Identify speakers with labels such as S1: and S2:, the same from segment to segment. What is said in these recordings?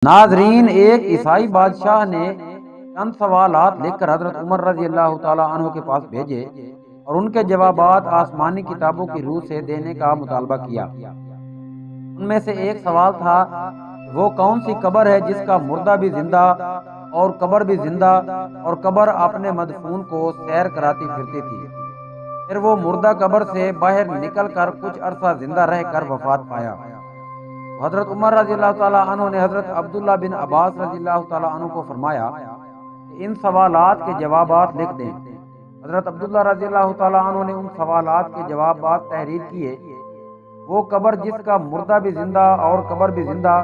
S1: ناظرین، ایک عیسائی بادشاہ نے چند سوالات لکھ کر حضرت عمر رضی اللہ تعالی عنہ کے پاس بھیجے اور ان کے جوابات آسمانی کتابوں کی روح سے دینے کا مطالبہ کیا۔ ان میں سے ایک سوال تھا، وہ کون سی قبر ہے جس کا مردہ بھی زندہ اور قبر بھی زندہ اور قبر اپنے مدفون کو سیر کراتی پھرتی تھی، پھر وہ مردہ قبر سے باہر نکل کر کچھ عرصہ زندہ رہ کر وفات پایا۔ حضرت عمر رضی اللہ تعالیٰ عنہ نے حضرت عبداللہ بن عباس رضی اللہ تعالیٰ عنہ کو فرمایا کہ ان سوالات کے جوابات لکھ دیں۔ حضرت عبداللہ رضی اللہ تعالیٰ عنہ نے ان سوالات کے جوابات تحریر کیے۔ وہ قبر جس کا مردہ بھی زندہ اور قبر بھی زندہ،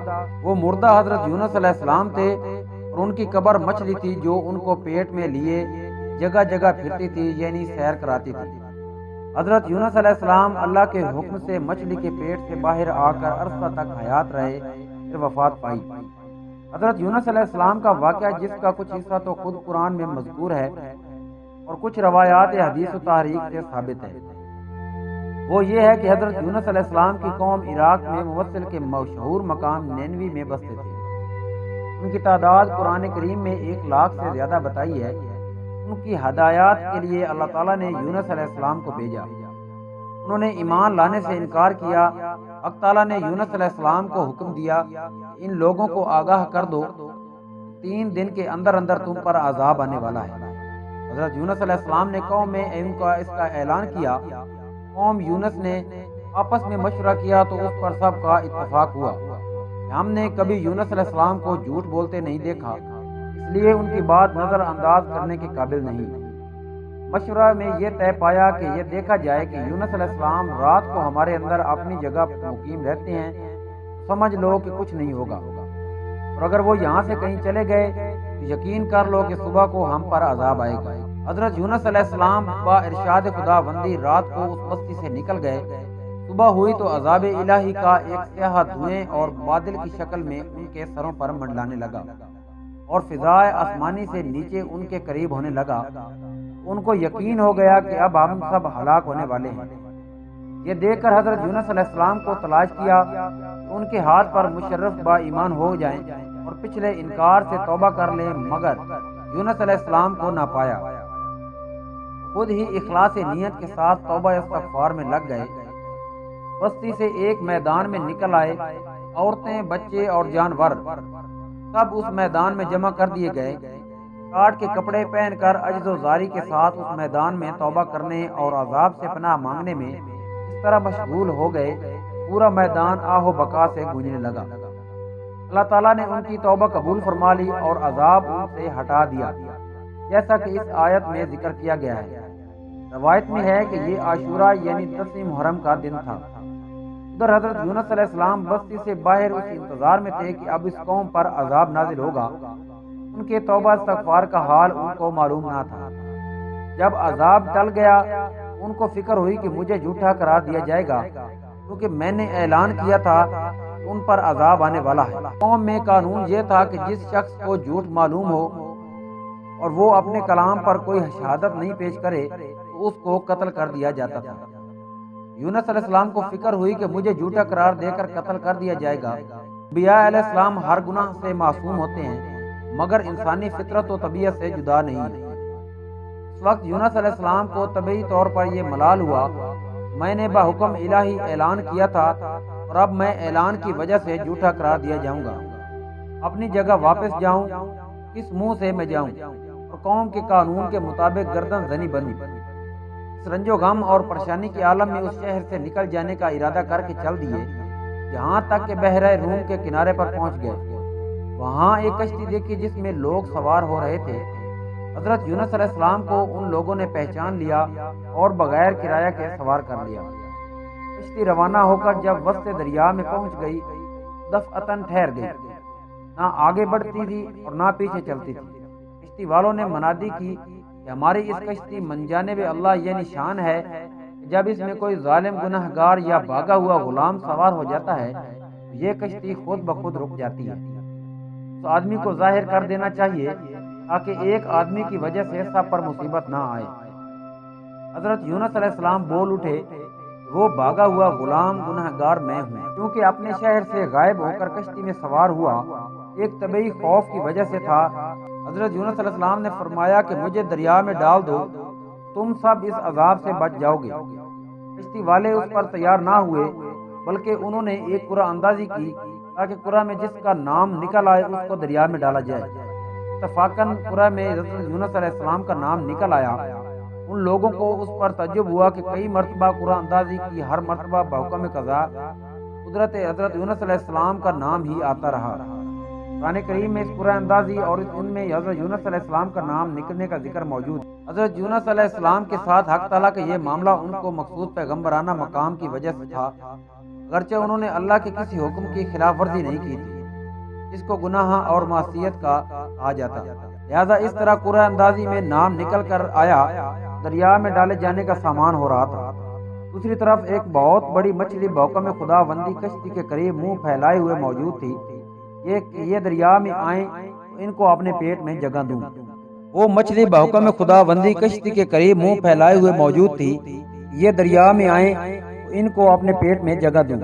S1: وہ مردہ حضرت یونس علیہ السلام تھے اور ان کی قبر مچھلی تھی جو ان کو پیٹ میں لیے جگہ جگہ پھرتی تھی، یعنی سیر کراتی تھی۔ حضرت یونس علیہ السلام اللہ کے حکم سے مچھلی کے پیٹ سے باہر آ کر عرصہ تک حیات رہے، پھر وفات پائی۔ حضرت یونس علیہ السلام کا واقعہ، جس کا کچھ حصہ تو خود قرآن میں مذکور ہے اور کچھ روایات حدیث و تاریخ سے ثابت ہے، وہ یہ ہے کہ حضرت یونس علیہ السلام کی قوم عراق میں موصل کے مشہور مقام نینوی میں بستے تھے۔ ان کی تعداد قرآن کریم میں 1,00,000 سے زیادہ بتائی ہے۔ ان کی ہدایات کے لیے اللہ تعالیٰ نے یونس علیہ السلام کو بھیجا، انہوں نے ایمان لانے سے انکار کیا۔ حق تعالیٰ نے یونس علیہ السلام کو حکم دیا کہ ان لوگوں کو آگاہ کر دو، 3 دن کے اندر اندر تم پر عذاب آنے والا ہے۔ حضرت یونس علیہ السلام نے قوم میں اس کا اعلان کیا۔ قوم یونس نے آپس میں مشورہ کیا تو اس پر سب کا اتفاق ہوا کہ ہم نے کبھی یونس علیہ السلام کو جھوٹ بولتے نہیں دیکھا، اس لیے ان کی بات نظر انداز کرنے کے قابل نہیں۔ مشورہ میں یہ طے پایا کہ یہ دیکھا جائے کہ یونس علیہ السلام رات کو ہمارے اندر اپنی جگہ مقیم رہتے ہیں، سمجھ لو کہ کچھ نہیں ہوگا، اور اگر وہ یہاں سے کہیں چلے گئے تو یقین کر لو کہ صبح کو ہم پر عذاب آئے گا۔ حضرت یونس علیہ السلام با ارشاد خداوندی رات کو اس بستی سے نکل گئے۔ صبح ہوئی تو عذاب الہی کا ایک سیاہ دھوئیں اور بادل کی شکل میں ان کے سروں پر منڈلانے لگا اور فضائے آسمانی سے نیچے ان کے قریب ہونے لگا۔ ان کو یقین ہو گیا کہ اب ہم سب ہلاک ہونے والے ہیں۔ یہ دیکھ کر حضرت یونس علیہ السلام کو تلاش کیا کہ ان کے ہاتھ پر مشرف با ایمان ہو جائیں اور پچھلے انکار سے توبہ کر لیں، مگر یونس علیہ السلام کو نہ پایا۔ خود ہی اخلاص نیت کے ساتھ توبہ استغفار میں لگ گئے۔ بستی سے ایک میدان میں نکل آئے، عورتیں، بچے اور جانور سب اس میدان میں جمع کر دیے گئے۔ کاٹ کے کپڑے پہن کر عجز و زاری کے ساتھ اس میدان میں توبہ کرنے اور عذاب سے پناہ مانگنے میں اس طرح مشغول ہو گئے، پورا میدان آہ و بکا سے گونجنے لگا۔ اللہ تعالیٰ نے ان کی توبہ قبول فرما لی اور عذاب ان سے ہٹا دیا، جیسا کہ اس آیت میں ذکر کیا گیا ہے۔ روایت میں ہے کہ یہ عاشورہ یعنی 10 محرم کا دن تھا۔ ادھر حضرت یونس علیہ السلام بستی سے باہر اس انتظار میں تھے کہ اب اس قوم پر عذاب نازل ہوگا۔ ان کے توبہ استغفار کا حال ان کو معلوم نہ تھا۔ جب عذاب ٹل گیا، ان کو فکر ہوئی کہ مجھے جھوٹا قرار دیا جائے گا، کیونکہ میں نے اعلان کیا تھا کہ ان پر عذاب آنے والا ہے۔ قوم میں قانون یہ تھا کہ جس شخص کو جھوٹ معلوم ہو اور وہ اپنے کلام پر کوئی شہادت نہیں پیش کرے تو اس کو قتل کر دیا جاتا تھا۔ یونس علیہ السلام کو فکر ہوئی کہ مجھے جھوٹا قرار دے کر قتل کر دیا جائے گا۔ انبیاء علیہ السلام ہر گناہ سے معصوم ہوتے ہیں، مگر انسانی فطرت و طبیعت سے جدا نہیں۔ اس وقت یونس علیہ السلام کو طبعی طور پر یہ ملال ہوا، میں نے بحکم الہی اعلان کیا تھا اور اب میں اعلان کی وجہ سے جھوٹا قرار دیا جاؤں گا۔ اپنی جگہ واپس جاؤں، کس منہ سے میں جاؤں اور قوم کے قانون کے مطابق گردن زنی بنوں۔ اس رنج و غم اور پریشانی کے عالم میں اس شہر سے نکل جانے کا ارادہ کر کے چل دیے، یہاں تک کہ بحیرہ روم کے کنارے پر پہنچ گئے۔ وہاں ایک کشتی دیکھی جس میں لوگ سوار ہو رہے تھے۔ حضرت یونس علیہ السلام کو ان لوگوں نے پہچان لیا اور بغیر کرایہ کے سوار کر لیا۔ کشتی روانہ ہو کر جب وسط دریا میں پہنچ گئی، دفعتاً ٹھہر گئی، نہ آگے بڑھتی تھی اور نہ پیچھے چلتی تھی۔ کشتی والوں نے منادی کی کہ ہماری اس کشتی من جانب اللہ یہ نشان ہے کہ جب اس میں کوئی ظالم گناہ گار یا بھاگا ہوا غلام سوار ہو جاتا ہے تو یہ کشتی خود بخود رک جاتی ہے۔ اس آدمی کو ظاہر کر دینا چاہیے تاکہ ایک آدمی کی وجہ سے سب پر مصیبت نہ آئے۔ حضرت یونس علیہ السلام بول اٹھے، وہ بھاگا ہوا غلام گناہ گار میں ہوں، کیونکہ اپنے شہر سے غائب ہو کر کشتی میں سوار ہوا ایک طبعی خوف کی وجہ سے تھا۔ حضرت یونس علیہ السلام نے فرمایا کہ مجھے دریا میں ڈال دو، تم سب اس عذاب سے بچ جاؤ گے۔ کشتی والے اس پر تیار نہ ہوئے، بلکہ انہوں نے ایک قرعہ اندازی کی تاکہ قرعہ میں جس کا نام نکل آئے اس کو دریا میں ڈالا جائے۔ اتفاقاً قرعہ میں حضرت یونس علیہ السلام کا نام نکل آیا۔ ان لوگوں کو اس پر تعجب ہوا کہ کئی مرتبہ قرعہ اندازی کی، ہر مرتبہ بحکم قضا قدرت حضرت یونس علیہ السلام کا نام ہی آتا رہا۔ قرآن کریم میں اس قرعہ اندازی اور ان میں حضرت یونس علیہ السلام کا نام نکلنے کا ذکر موجود ہے۔ حضرت یونس علیہ السلام کے ساتھ حق تعالیٰ کا یہ معاملہ ان کو مخصوص پیغمبرانہ مقام کی وجہ سے تھا، اگرچہ انہوں نے اللہ کے کسی حکم کی خلاف ورزی نہیں کی تھی جس کو گناہ اور معصیت کا کہا جاتا، لہذا اس طرح قرعہ اندازی میں نام نکل کر آیا، دریا میں ڈالے جانے کا سامان ہو رہا تھا۔ دوسری طرف ایک بہت بڑی مچھلی بحکم خدا بندی کشتی کے قریب منہ پھیلائے ہوئے موجود تھی۔ یہ دریا میں آئیں تو ان کو اپنے پیٹ میں جگہ دوں۔ وہ مچھلی بحکم خدا بندی کشتی کے قریب منہ پھیلائے ہوئے موجود تھی۔ یہ دریا میں آئیں تو ان کو اپنے پیٹ میں جگہ دوں،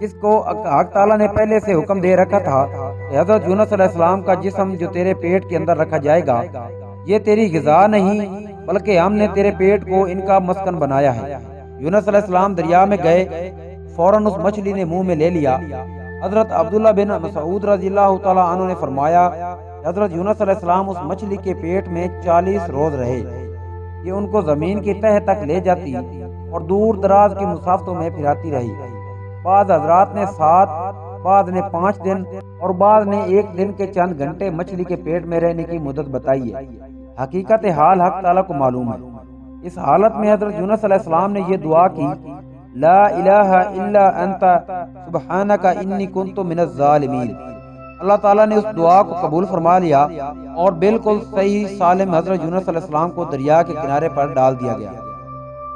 S1: جس کو حق تعالیٰ نے پہلے سے حکم دے رکھا تھا کہ حضرت یونس علیہ السلام کا جسم جو تیرے پیٹ کے اندر رکھا جائے گا، یہ تیری غذا نہیں بلکہ ہم نے تیرے پیٹ کو ان کا مسکن بنایا ہے۔ یونس علیہ السلام دریا میں گئے، فوراً اس مچھلی نے منہ میں لے لیا۔ حضرت عبداللہ بن مسعود رضی اللہ تعالیٰ عنہ نے فرمایا کہ حضرت یونس علیہ السلام اس مچھلی کے پیٹ میں 40 روز رہے۔ یہ ان کو زمین کی تہہ تک لے جاتی اور دور دراز کی مسافتوں میں پھراتی رہی۔ بعض حضرات نے 7، بعض نے 5 دن اور بعض نے 1 دن کے چند گھنٹے مچھلی کے پیٹ میں رہنے کی مدت بتائی ہے۔ حقیقت حال حق تعالیٰ کو معلوم ہے۔ اس حالت میں حضرت یونس علیہ السلام نے یہ دعا کی، لا الہ الا انت سبحانک انی کنت من الظالمین۔ اللہ تعالیٰ نے اس دعا کو قبول فرما لیا اور بالکل صحیح سالم حضرت یونس علیہ السلام کو دریا کے کنارے پر ڈال دیا گیا۔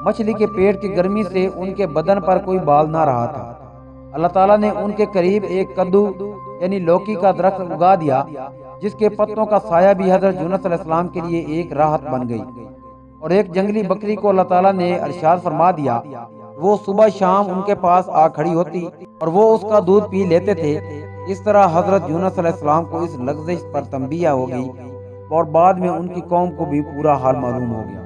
S1: مچھلی کے پیٹ کی گرمی سے ان کے بدن پر کوئی بال نہ رہا تھا۔ اللہ تعالیٰ نے ان کے قریب ایک کدو یعنی لوکی کا درخت اگا دیا، جس کے پتوں کا سایہ بھی حضرت یونس علیہ السلام کے لیے ایک راحت بن گئی۔ اور ایک جنگلی بکری کو اللہ تعالیٰ نے ارشاد فرما دیا، وہ صبح شام ان کے پاس آ کھڑی ہوتی اور وہ اس کا دودھ پی لیتے تھے۔ اس طرح حضرت یونس علیہ السلام کو اس لغزش پر تنبیہ ہو گئی اور بعد میں ان کی قوم کو بھی پورا حال معلوم ہو گیا۔